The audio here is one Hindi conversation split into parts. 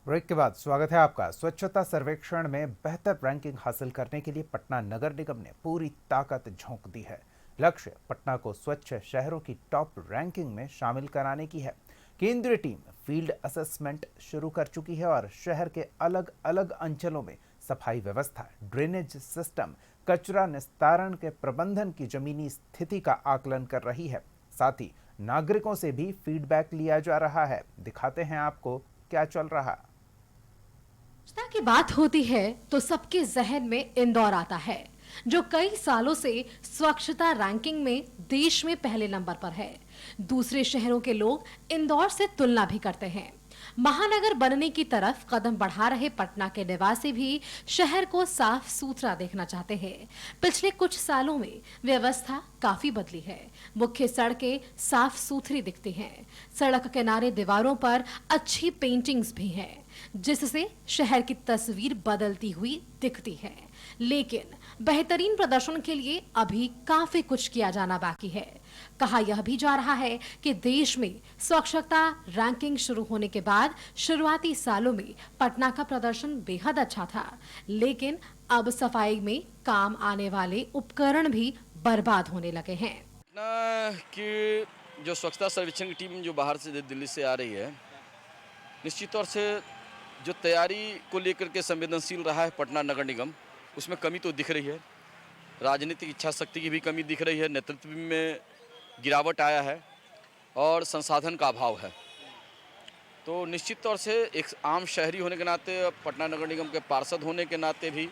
ब्रेक के बाद स्वागत है आपका। स्वच्छता सर्वेक्षण में बेहतर रैंकिंग हासिल करने के लिए पटना नगर निगम ने पूरी ताकत झोंक दी है। लक्ष्य पटना को स्वच्छ शहरों की टॉप रैंकिंग में शामिल कराने की है। केंद्रीय टीम फील्ड असेसमेंट शुरू कर चुकी है और शहर के अलग अलग अंचलों में सफाई व्यवस्था, ड्रेनेज सिस्टम, कचरा निस्तारण के प्रबंधन की जमीनी स्थिति का आकलन कर रही है। साथ ही नागरिकों से भी फीडबैक लिया जा रहा है। दिखाते हैं आपको क्या चल रहा। स्वच्छता की बात होती है तो सबके जहन में इंदौर आता है, जो कई सालों से स्वच्छता रैंकिंग में देश में पहले नंबर पर है। दूसरे शहरों के लोग इंदौर से तुलना भी करते हैं। महानगर बनने की तरफ कदम बढ़ा रहे पटना के निवासी भी शहर को साफ सुथरा देखना चाहते हैं। पिछले कुछ सालों में व्यवस्था काफी बदली है। मुख्य सड़कें साफ सुथरी दिखती हैं। सड़क किनारे दीवारों पर अच्छी पेंटिंग्स भी हैं, जिससे शहर की तस्वीर बदलती हुई दिखती है। लेकिन बेहतरीन प्रदर्शन के लिए अभी काफी कुछ किया जाना बाकी है। कहा यह भी जा रहा है कि देश में स्वच्छता रैंकिंग शुरू होने के बाद शुरुआती सालों में पटना का प्रदर्शन बेहद अच्छा था, लेकिन अब सफाई में काम आने वाले उपकरण भी बर्बाद होने लगे हैं। पटना की जो स्वच्छता सर्वेक्षण की टीम जो बाहर से दिल्ली से आ रही है, निश्चित तौर से जो तैयारी को लेकर के संवेदनशील रहा है पटना नगर निगम, उसमें कमी तो दिख रही है। राजनीतिक इच्छा शक्ति की भी कमी दिख रही है, नेतृत्व में गिरावट आया है और संसाधन का अभाव है। तो निश्चित तौर से एक आम शहरी होने के नाते, पटना नगर निगम के पार्षद होने के नाते भी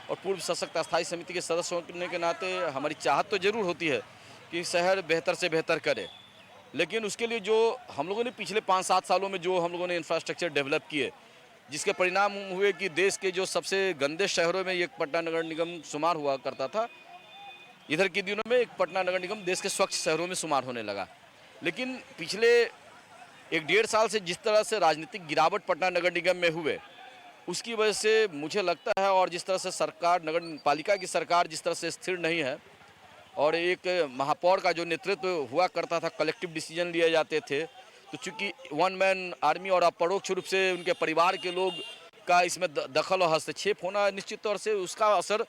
और पूर्व सशक्त अस्थायी समिति के सदस्य होने के नाते हमारी चाहत तो जरूर होती है कि शहर बेहतर से बेहतर करे। लेकिन उसके लिए जो हम लोगों ने पिछले 5-7 सालों में जो हम लोगों ने इंफ्रास्ट्रक्चर डेवलप किए, जिसके परिणाम हुए कि देश के जो सबसे गंदे शहरों में ये पटना नगर निगम शुमार हुआ करता था, इधर के दिनों में एक पटना नगर निगम देश के स्वच्छ शहरों में शुमार होने लगा। लेकिन पिछले 1-1.5 साल से जिस तरह से राजनीतिक गिरावट पटना नगर निगम में हुए, उसकी वजह से मुझे लगता है, और जिस तरह से सरकार, नगर पालिका की सरकार जिस तरह से स्थिर नहीं है और एक महापौर का जो नेतृत्व हुआ करता था, कलेक्टिव डिसीजन लिए जाते थे, तो चूंकि वन मैन आर्मी और अपरोक्ष रूप से उनके परिवार के लोग का इसमें दखल और हस्तक्षेप होना, निश्चित तौर से उसका असर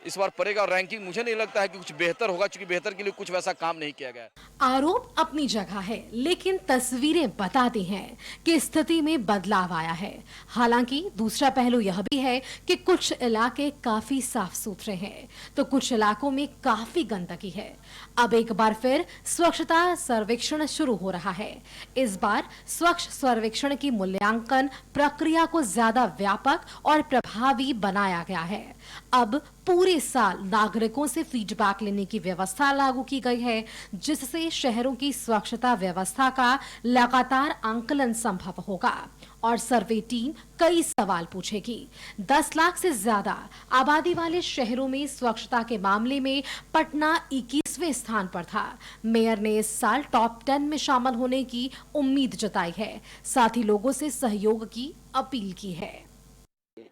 इस बार पड़ेगा। रैंकिंग मुझे नहीं लगता है कि कुछ बेहतर होगा, क्योंकि बेहतर के लिए कुछ वैसा काम नहीं किया गया। आरोप अपनी जगह है, लेकिन तस्वीरें बताती हैं कि स्थिति में बदलाव आया है। हालांकि दूसरा पहलू यह भी है कि कुछ इलाके काफी साफ सुथरे हैं, तो कुछ इलाकों में काफी गंदगी है। अब एक बार फिर स्वच्छता सर्वेक्षण शुरू हो रहा है। इस बार स्वच्छ सर्वेक्षण की मूल्यांकन प्रक्रिया को ज्यादा व्यापक और प्रभावी बनाया गया है। अब पूरे साल नागरिकों से फीडबैक लेने की व्यवस्था लागू की गई है, जिससे शहरों की स्वच्छता व्यवस्था का लगातार आंकलन संभव होगा और सर्वे टीम कई सवाल पूछेगी। 10 लाख से ज्यादा आबादी वाले शहरों में स्वच्छता के मामले में पटना 21वें स्थान पर था। मेयर ने इस साल टॉप 10 में शामिल होने की उम्मीद जताई है, साथ ही लोगों से सहयोग की अपील की है।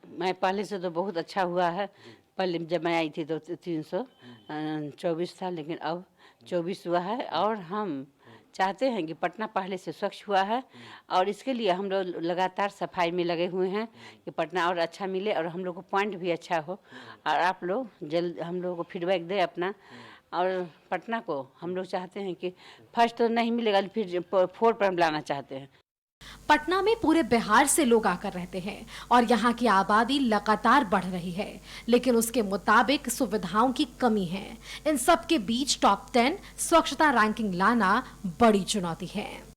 मैं पहले से तो बहुत अच्छा हुआ है। पहले जब मैं आई थी तो 324 था, लेकिन अब 24 हुआ है और हम चाहते हैं कि पटना पहले से स्वच्छ हुआ है और इसके लिए हम लोग लगातार सफाई में लगे हुए हैं कि पटना और अच्छा मिले और हम लोग को पॉइंट भी अच्छा हो। और आप लोग जल्द हम लोगों को फीडबैक दें अपना, और पटना को हम लोग चाहते हैं कि फर्स्ट तो नहीं मिलेगा, फिर 4 पर हम लाना चाहते हैं। पटना में पूरे बिहार से लोग आकर रहते हैं और यहाँ की आबादी लगातार बढ़ रही है, लेकिन उसके मुताबिक सुविधाओं की कमी है। इन सब के बीच टॉप 10 स्वच्छता रैंकिंग लाना बड़ी चुनौती है।